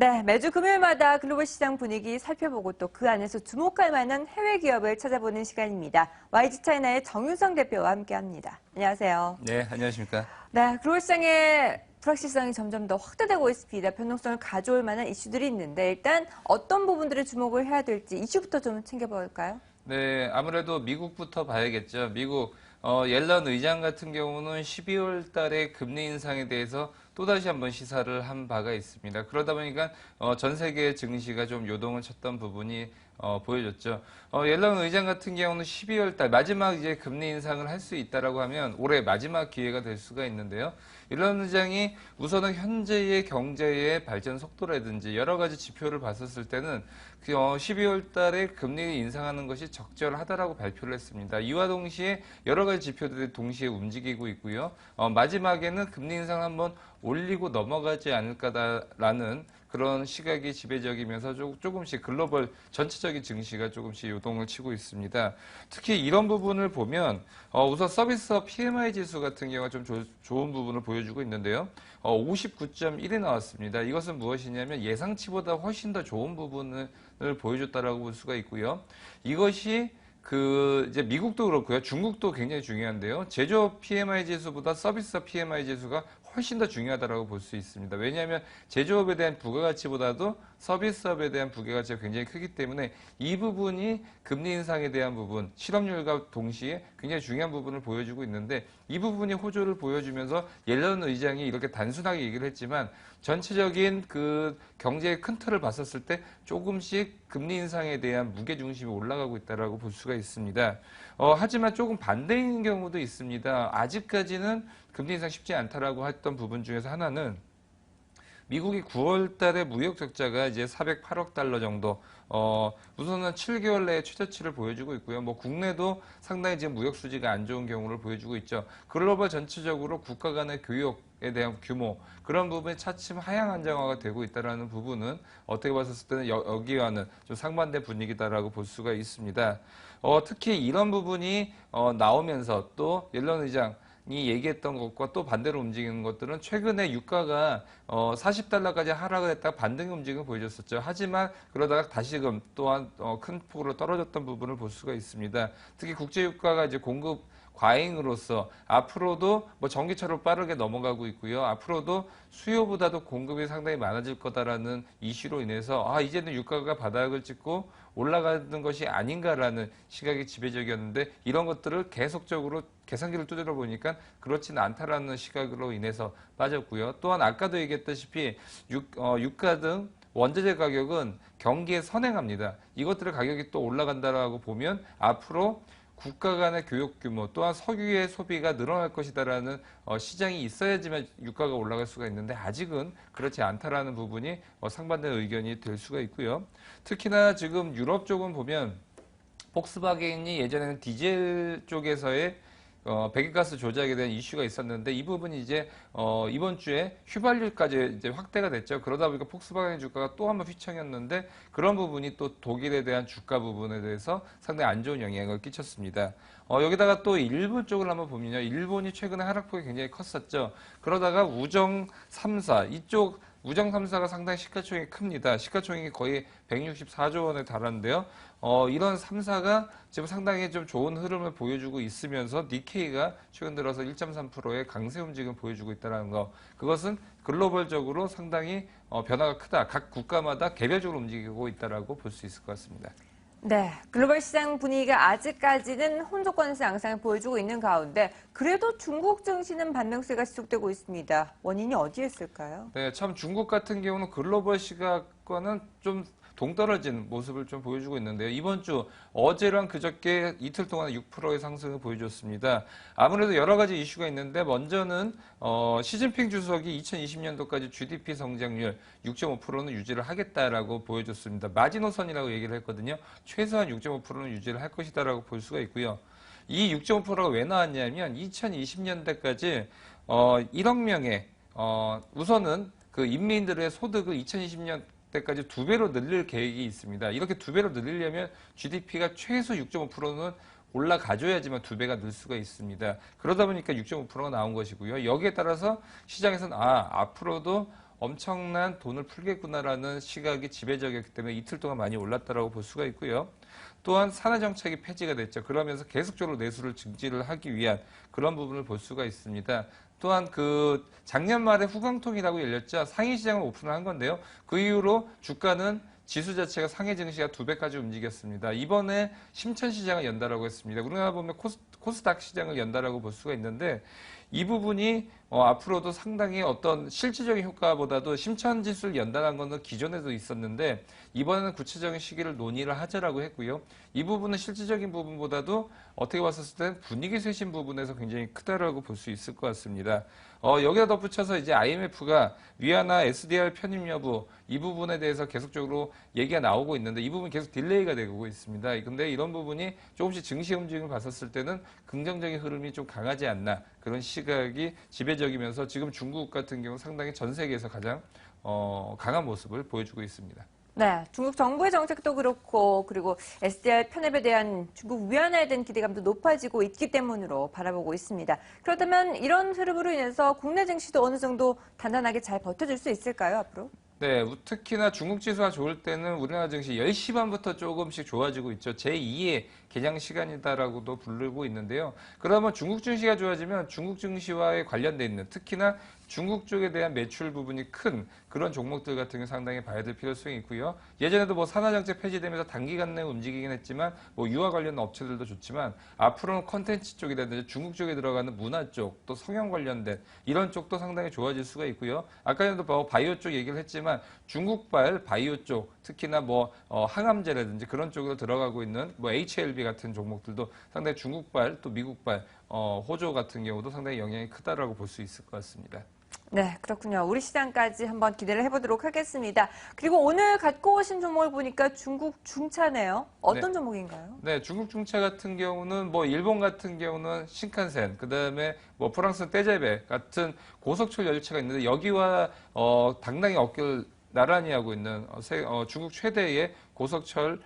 네, 매주 금요일마다 글로벌 시장 분위기 살펴보고 또 그 안에서 주목할 만한 해외 기업을 찾아보는 시간입니다. YG차이나의 정윤성 대표와 함께합니다. 안녕하세요. 네, 안녕하십니까. 네, 글로벌 시장의 불확실성이 점점 더 확대되고 있습니다. 변동성을 가져올 만한 이슈들이 있는데 일단 어떤 부분들을 주목을 해야 될지 이슈부터 좀 챙겨볼까요? 네, 아무래도 미국부터 봐야겠죠. 미국 옐런 의장 같은 경우는 12월 달에 금리 인상에 대해서 또다시 한번 시사를 한 바가 있습니다. 그러다 보니까 전 세계 증시가 좀 요동을 쳤던 부분이 보여졌죠. 옐런 의장 같은 경우는 12월 달 마지막 이제 금리 인상을 할 수 있다라고 하면 올해 마지막 기회가 될 수가 있는데요. 옐런 의장이 우선은 현재의 경제의 발전 속도라든지 여러 가지 지표를 봤었을 때는 12월 달에 금리 인상하는 것이 적절하다라고 발표를 했습니다. 이와 동시에 여러 가지 지표들이 동시에 움직이고 있고요. 마지막에는 금리 인상을 한번 올리고 넘어가지 않을까라는 그런 시각이 지배적이면서 조금씩 글로벌 전체적인 증시가 조금씩 요동을 치고 있습니다. 특히 이런 부분을 보면 우선 서비스업 PMI 지수 같은 경우가 좀 좋은 부분을 보여주고 있는데요. 59.1이 나왔습니다. 이것은 무엇이냐면 예상치보다 훨씬 더 좋은 부분을 보여줬다라고 볼 수가 있고요. 이것이 이제 미국도 그렇고요. 중국도 굉장히 중요한데요. 제조업 PMI 지수보다 서비스업 PMI 지수가 훨씬 더 중요하다고 볼 수 있습니다. 왜냐하면 제조업에 대한 부가가치보다도 서비스업에 대한 부가가치가 굉장히 크기 때문에 이 부분이 금리 인상에 대한 부분, 실업률과 동시에 굉장히 중요한 부분을 보여주고 있는데 이 부분이 호조를 보여주면서 옐런 의장이 이렇게 단순하게 얘기를 했지만 전체적인 그 경제의 큰 틀을 봤었을 때 조금씩 금리 인상에 대한 무게중심이 올라가고 있다고 볼 수가 있습니다. 하지만 조금 반대인 경우도 있습니다. 아직까지는 금리 인상 쉽지 않다라고 했던 부분 중에서 하나는 미국이 9월 달에 무역 적자가 이제 408억 달러 정도, 우선은 7개월 내에 최저치를 보여주고 있고요. 뭐 국내도 상당히 지금 무역 수지가 안 좋은 경우를 보여주고 있죠. 글로벌 전체적으로 국가 간의 교역에 대한 규모, 그런 부분이 차츰 하향 안정화가 되고 있다는 부분은 어떻게 봤을 때는 여기와는 좀 상반된 분위기다라고 볼 수가 있습니다. 특히 이런 부분이 나오면서 또 옐런 의장 이 얘기했던 것과 또 반대로 움직이는 것들은 최근에 유가가 40달러까지 하락을 했다가 반등의 움직임을 보여줬었죠. 하지만 그러다가 다시금 또한 큰 폭으로 떨어졌던 부분을 볼 수가 있습니다. 특히 국제 유가가 이제 공급 과잉으로서 앞으로도 뭐 전기차로 빠르게 넘어가고 있고요. 앞으로도 수요보다도 공급이 상당히 많아질 거다라는 이슈로 인해서 이제는 유가가 바닥을 찍고 올라가는 것이 아닌가라는 시각이 지배적이었는데 이런 것들을 계속적으로 계산기를 두드려 보니까 그렇지는 않다라는 시각으로 인해서 빠졌고요. 또한 아까도 얘기했다시피 유가 등 원자재 가격은 경기에 선행합니다. 이것들의 가격이 또 올라간다라고 보면 앞으로 국가 간의 교역 규모 또한 석유의 소비가 늘어날 것이다라는 시장이 있어야지만 유가가 올라갈 수가 있는데 아직은 그렇지 않다라는 부분이 상반된 의견이 될 수가 있고요. 특히나 지금 유럽 쪽은 보면 폭스바겐이 예전에는 디젤 쪽에서의 배기가스 조작에 대한 이슈가 있었는데 이 부분이 이제 이번 주에 휘발유까지 이제 확대가 됐죠. 그러다 보니까 폭스바겐 주가가 또 한번 휘청였는데 그런 부분이 또 독일에 대한 주가 부분에 대해서 상당히 안 좋은 영향을 끼쳤습니다. 여기다가 또 일본 쪽을 한번 보면요. 일본이 최근에 하락폭이 굉장히 컸었죠. 그러다가 우정 3사 이쪽 우정 3사가 상당히 시가총액이 큽니다. 시가총액이 거의 164조 원에 달하는데요. 이런 3사가 지금 상당히 좀 좋은 흐름을 보여주고 있으면서 니케이가 최근 들어서 1.3%의 강세 움직임을 보여주고 있다는 거. 그것은 글로벌적으로 상당히 변화가 크다. 각 국가마다 개별적으로 움직이고 있다고 볼 수 있을 것 같습니다. 네, 글로벌 시장 분위기가 아직까지는 혼조권에서 양상을 보여주고 있는 가운데 그래도 중국 증시는 반등세가 지속되고 있습니다. 원인이 어디에 있을까요? 네, 참 중국 같은 경우는 글로벌 시각과는 좀 동떨어진 모습을 좀 보여주고 있는데요. 이번 주 어제랑 그저께 이틀 동안 6%의 상승을 보여줬습니다. 아무래도 여러 가지 이슈가 있는데 먼저는 시진핑 주석이 2020년도까지 GDP 성장률 6.5%는 유지를 하겠다라고 보여줬습니다. 마지노선이라고 얘기를 했거든요. 최소한 6.5%는 유지를 할 것이다라고 볼 수가 있고요. 이 6.5%가 왜 나왔냐면 2020년대까지 1억 명의 우선은 그 인민들의 소득을 2020년 때까지 2배로 늘릴 계획이 있습니다. 이렇게 2배로 늘리려면 GDP가 최소 6.5%는 올라가줘야지만 2배가 늘 수가 있습니다. 그러다 보니까 6.5%가 나온 것이고요. 여기에 따라서 시장에서는 앞으로도 엄청난 돈을 풀겠구나라는 시각이 지배적이었기 때문에 이틀 동안 많이 올랐다라고 볼 수가 있고요. 또한 산하 정책이 폐지가 됐죠. 그러면서 계속적으로 내수를 증지를 하기 위한 그런 부분을 볼 수가 있습니다. 또한 그 작년 말에 후광통이라고 열렸죠. 상해 시장을 오픈을 한 건데요. 그 이후로 주가는 지수 자체가 상해 증시가 2배까지 움직였습니다. 이번에 심천 시장을 연다라고 했습니다. 우리나라 보면 코스닥 시장을 연다라고 볼 수가 있는데 이 부분이 앞으로도 상당히 어떤 실질적인 효과보다도 심천 지수를 연다는 것은 기존에도 있었는데 이번에는 구체적인 시기를 논의를 하자라고 했고요. 이 부분은 실질적인 부분보다도 어떻게 봤었을 때 분위기 쇄신 부분에서 굉장히 크다라고 볼 수 있을 것 같습니다. 여기다 덧붙여서 이제 IMF가 위안화 SDR 편입 여부 이 부분에 대해서 계속적으로 얘기가 나오고 있는데 이 부분 계속 딜레이가 되고 있습니다. 근데 이런 부분이 조금씩 증시 움직임을 봤었을 때는 긍정적인 흐름이 좀 강하지 않나 그런 시각이 지배적이면서 지금 중국 같은 경우 상당히 전 세계에서 가장 강한 모습을 보여주고 있습니다. 네, 중국 정부의 정책도 그렇고 그리고 SDR 편입에 대한 중국 위안화에 대한 기대감도 높아지고 있기 때문으로 바라보고 있습니다. 그렇다면 이런 흐름으로 인해서 국내 증시도 어느 정도 단단하게 잘 버텨줄 수 있을까요, 앞으로? 네, 특히나 중국 지수가 좋을 때는 우리나라 증시 10시 반부터 조금씩 좋아지고 있죠. 제2의 개장 시간이다라고도 부르고 있는데요. 그러면 중국 증시가 좋아지면 중국 증시와의 관련돼 있는 특히나 중국 쪽에 대한 매출 부분이 큰 그런 종목들 같은 경우 상당히 봐야 될 필요성이 있고요. 예전에도 뭐 산하정책 폐지되면서 단기간 내에 움직이긴 했지만 뭐 유아 관련 업체들도 좋지만 앞으로는 컨텐츠 쪽이라든지 중국 쪽에 들어가는 문화 쪽 또 성형 관련된 이런 쪽도 상당히 좋아질 수가 있고요. 아까 전에도 바이오 쪽 얘기를 했지만 중국발 바이오 쪽 특히나 뭐 항암제라든지 그런 쪽으로 들어가고 있는 뭐 HLB 같은 종목들도 상당히 중국발 또 미국발 호조 같은 경우도 상당히 영향이 크다라고 볼 수 있을 것 같습니다. 네, 그렇군요. 우리 시장까지 한번 기대를 해보도록 하겠습니다. 그리고 오늘 갖고 오신 종목을 보니까 중국 중차네요. 어떤 네. 종목인가요? 네, 중국 중차 같은 경우는 뭐 일본 같은 경우는 신칸센, 그다음에 뭐 프랑스 떼제베 같은 고속철 열차가 있는데 여기와 당당히 어깨를 나란히 하고 있는 중국 최대의 고속철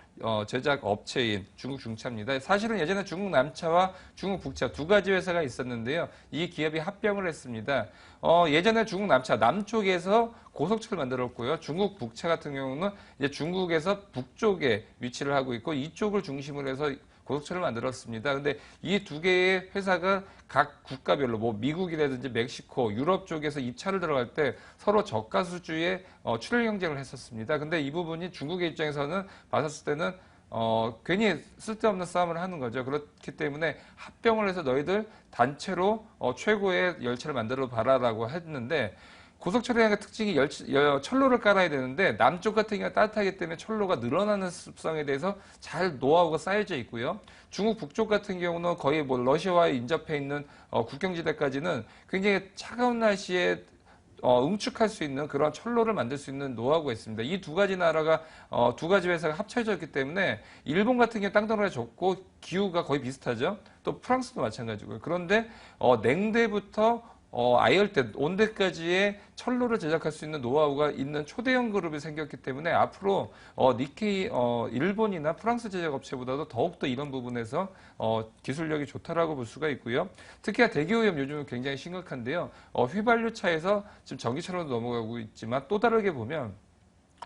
제작 업체인 중국 중차입니다. 사실은 예전에 중국 남차와 중국 북차 두 가지 회사가 있었는데요. 이 기업이 합병을 했습니다. 예전에 중국 남차 남쪽에서 고속철을 만들었고요. 중국 북차 같은 경우는 이제 중국에서 북쪽에 위치를 하고 있고 이쪽을 중심으로 해서 고속철을 만들었습니다. 근데 이 두 개의 회사가 각 국가별로 뭐 미국이라든지 멕시코, 유럽 쪽에서 입찰을 들어갈 때 서로 저가 수주의 출혈 경쟁을 했었습니다. 근데 이 부분이 중국의 입장에서는 봤을 때는 괜히 쓸데없는 싸움을 하는 거죠. 그렇기 때문에 합병을 해서 너희들 단체로 최고의 열차를 만들어 봐라라고 했는데 고속철의 특징이 철로를 깔아야 되는데 남쪽 같은 경우는 따뜻하기 때문에 철로가 늘어나는 습성에 대해서 잘 노하우가 쌓여져 있고요. 중국 북쪽 같은 경우는 거의 뭐 러시아와 인접해 있는 국경지대까지는 굉장히 차가운 날씨에 응축할 수 있는 그런 철로를 만들 수 있는 노하우가 있습니다. 이 두 가지 나라가 두 가지 회사가 합쳐졌기 때문에 일본 같은 경우 땅덩어리가 좁고 기후가 거의 비슷하죠. 또 프랑스도 마찬가지고요. 그런데 냉대부터 아열대, 온대까지의 철로를 제작할 수 있는 노하우가 있는 초대형 그룹이 생겼기 때문에 앞으로 니케이 일본이나 프랑스 제작 업체보다도 더욱더 이런 부분에서 기술력이 좋다라고 볼 수가 있고요. 특히나 대기오염 요즘은 굉장히 심각한데요. 휘발유차에서 지금 전기차로 넘어가고 있지만 또 다르게 보면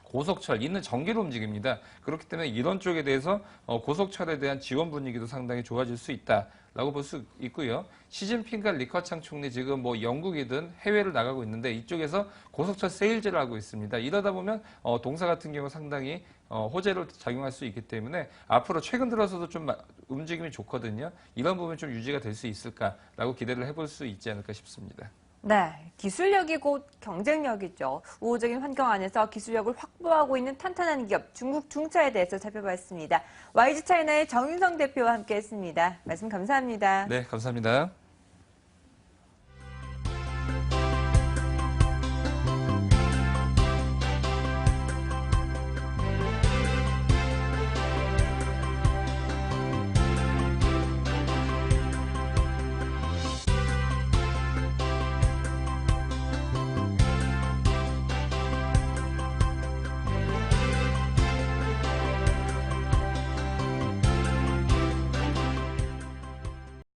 고속철, 있는 전기로 움직입니다. 그렇기 때문에 이런 쪽에 대해서 고속철에 대한 지원 분위기도 상당히 좋아질 수 있다라고 볼 수 있고요. 시진핑과 리커창 총리 지금 뭐 영국이든 해외를 나가고 있는데 이쪽에서 고속철 세일즈를 하고 있습니다. 이러다 보면 동사 같은 경우 상당히 호재로 작용할 수 있기 때문에 앞으로 최근 들어서도 좀 움직임이 좋거든요. 이런 부분 좀 유지가 될 수 있을까라고 기대를 해볼 수 있지 않을까 싶습니다. 네, 기술력이 곧 경쟁력이죠. 우호적인 환경 안에서 기술력을 확보하고 있는 탄탄한 기업 중국 중차에 대해서 살펴봤습니다. YG차이나의 정윤성 대표와 함께했습니다. 말씀 감사합니다. 네, 감사합니다.